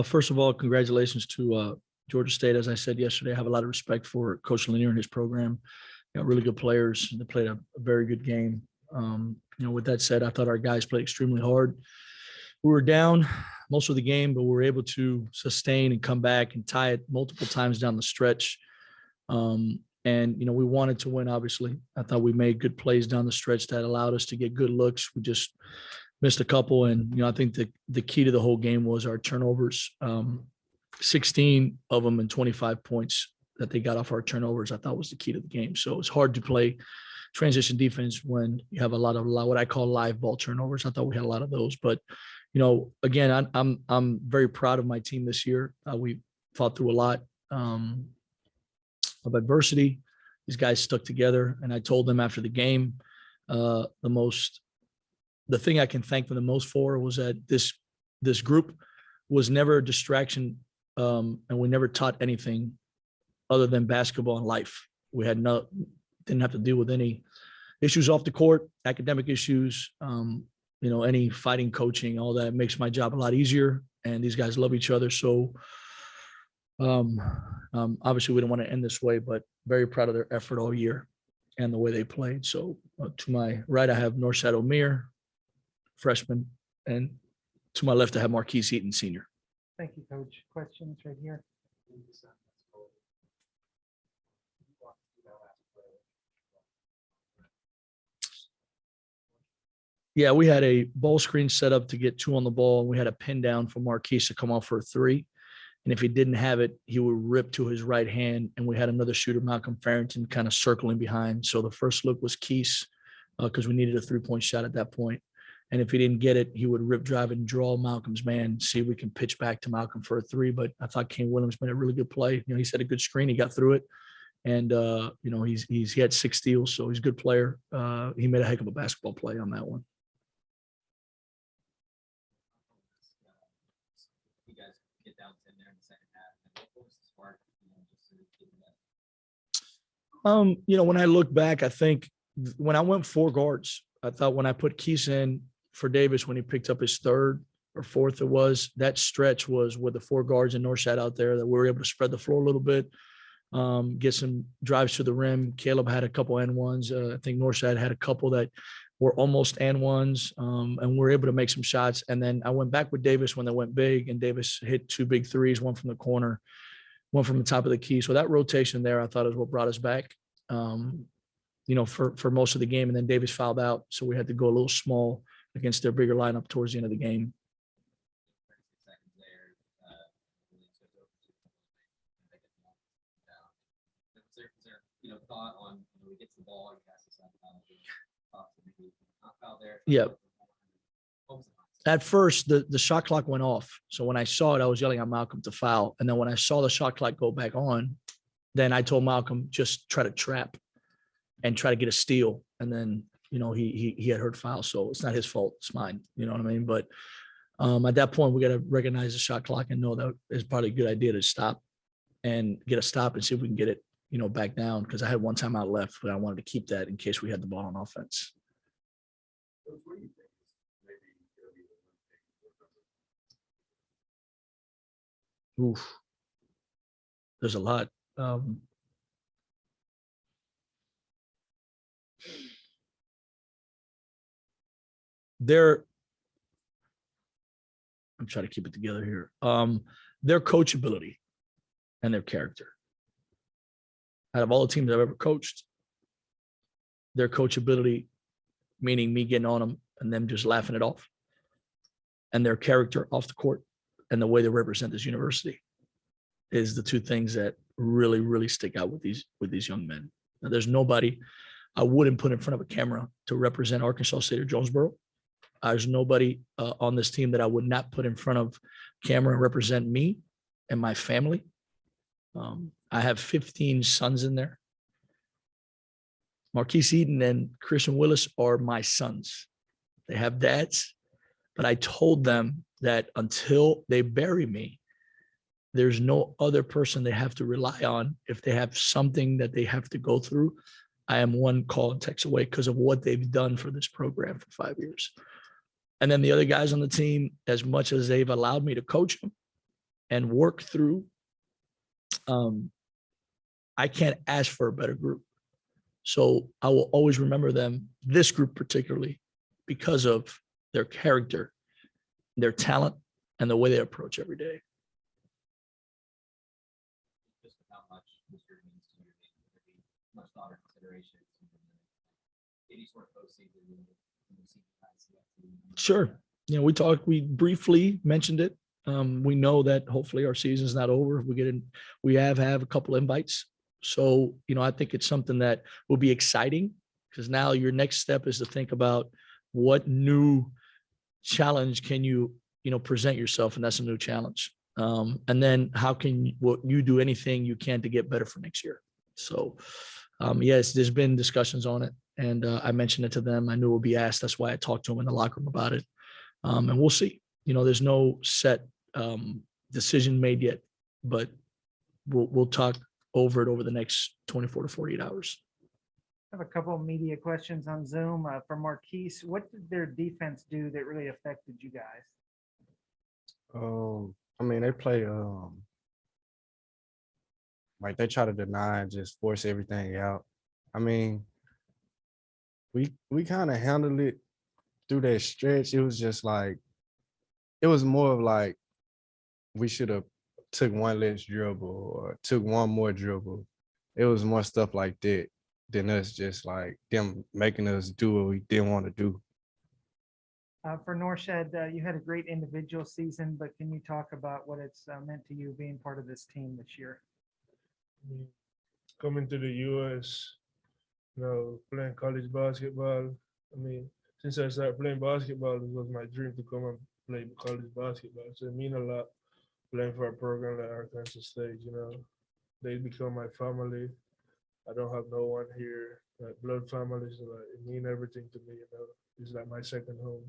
First of all, congratulations to Georgia State. As I said yesterday, I have a lot of respect for Coach Lanier and his program. Really good players. They played a very good game. With that said, I thought our guys played extremely hard. We were down most of the game, but we were able to sustain and come back and tie it multiple times down the stretch. We wanted to win, obviously. I thought we made good plays down the stretch that allowed us to get good looks. We just missed a couple. And, I think the key to the whole game was our turnovers. 16 of them and 25 points that they got off our turnovers, I thought was the key to the game. So it's hard to play transition defense when you have a lot of what I call live ball turnovers. I thought we had a lot of those. But, again, I'm very proud of my team this year. We fought through a lot of adversity. These guys stuck together. And I told them after the game, the thing I can thank them the most for was that this group was never a distraction, and we never taught anything other than basketball and life. We didn't have to deal with any issues off the court, academic issues, any fighting, coaching, all that. It makes my job a lot easier. And these guys love each other. So obviously we don't want to end this way, but very proud of their effort all year and the way they played. So to my right, I have Norshad Omier, freshman, and to my left, I have Marquise Eaton, senior. Thank you, Coach. Questions right here. Yeah, we had a ball screen set up to get 2 on the ball, and we had a pin down for Marquise to come off for a 3. And if he didn't have it, he would rip to his right hand. And we had another shooter, Malcolm Farrington, kind of circling behind. So the first look was Keese because we needed a 3-point shot at that point. And if he didn't get it, he would rip drive and draw Malcolm's man, see if we can pitch back to Malcolm for a 3. But I thought Kane Williams made a really good play. He set a good screen. He got through it. And, he had 6 steals, so he's a good player. He made a heck of a basketball play on that one. You guys get down 10 there in the second half. What was the spark? When I look back, I think when I went 4 guards, I thought when I put Keese in for Davis, when he picked up his 3rd or 4th, that stretch was with the 4 guards and Norshad out there that we were able to spread the floor a little bit, get some drives to the rim. Caleb had a couple N1s. I think Norshad had a couple that were almost N1s, and we were able to make some shots. And then I went back with Davis when they went big, and Davis hit 2 big threes, one from the corner, one from the top of the key. So that rotation there, I thought, is what brought us back, for most of the game. And then Davis fouled out, so we had to go a little small against their bigger lineup towards the end of the game. Thought on we get the ball, Yeah. At first, the shot clock went off. So when I saw it, I was yelling at Malcolm to foul. And then when I saw the shot clock go back on, then I told Malcolm, just try to trap and try to get a steal. And then, he had heard foul. So it's not his fault. It's mine. You know what I mean? But at that point, we got to recognize the shot clock and know that it's probably a good idea to stop and get a stop and see if we can get it, back down. Because I had 1 timeout left, but I wanted to keep that in case we had the ball on offense. Oof. There's a lot. I'm trying to keep it together here. Their coachability and their character. Out of all the teams I've ever coached, their coachability, meaning me getting on them and them just laughing it off, and their character off the court and the way they represent this university is the 2 things that really, really stick out with these young men. Now, there's nobody I wouldn't put in front of a camera to represent Arkansas State or Jonesboro. There's nobody on this team that I would not put in front of camera and represent me and my family. I have 15 sons in there. Marquise Eaton and Christian Willis are my sons. They have dads, but I told them that until they bury me, there's no other person they have to rely on. If they have something that they have to go through, I am 1 call and text away because of what they've done for this program for 5 years. And then the other guys on the team, as much as they've allowed me to coach them, and work through, I can't ask for a better group. So I will always remember them, this group particularly, because of their character, their talent, and the way they approach every day. Just how much Mr. means to your game, would be much thought or consideration. Any sort of postseason. Sure. We briefly mentioned it. We know that hopefully our season's not over. We have a couple invites. So, I think it's something that will be exciting, because now your next step is to think about what new challenge can you present yourself, and that's a new challenge. And then how can you do anything you can to get better for next year? So, yes, there's been discussions on it, and I mentioned it to them. I knew it would be asked. That's why I talked to them in the locker room about it. And we'll see. There's no set decision made yet, but we'll talk over it over the next 24 to 48 hours. I have a couple of media questions on Zoom from Marquise. What did their defense do that really affected you guys? I mean, they play like they try to deny and just force everything out. I mean, we kind of handled it through that stretch. It was just like, it was more of like we should have took one less dribble or took one more dribble. It was more stuff like that than us just like them making us do what we didn't want to do. For Norshad, you had a great individual season, but can you talk about what it's meant to you being part of this team this year? Coming to the US, playing college basketball. I mean, since I started playing basketball, it was my dream to come and play college basketball. So it means a lot playing for a program like Arkansas State. They become my family. I don't have no one here, like blood family. So like, it means everything to me. It's like my second home.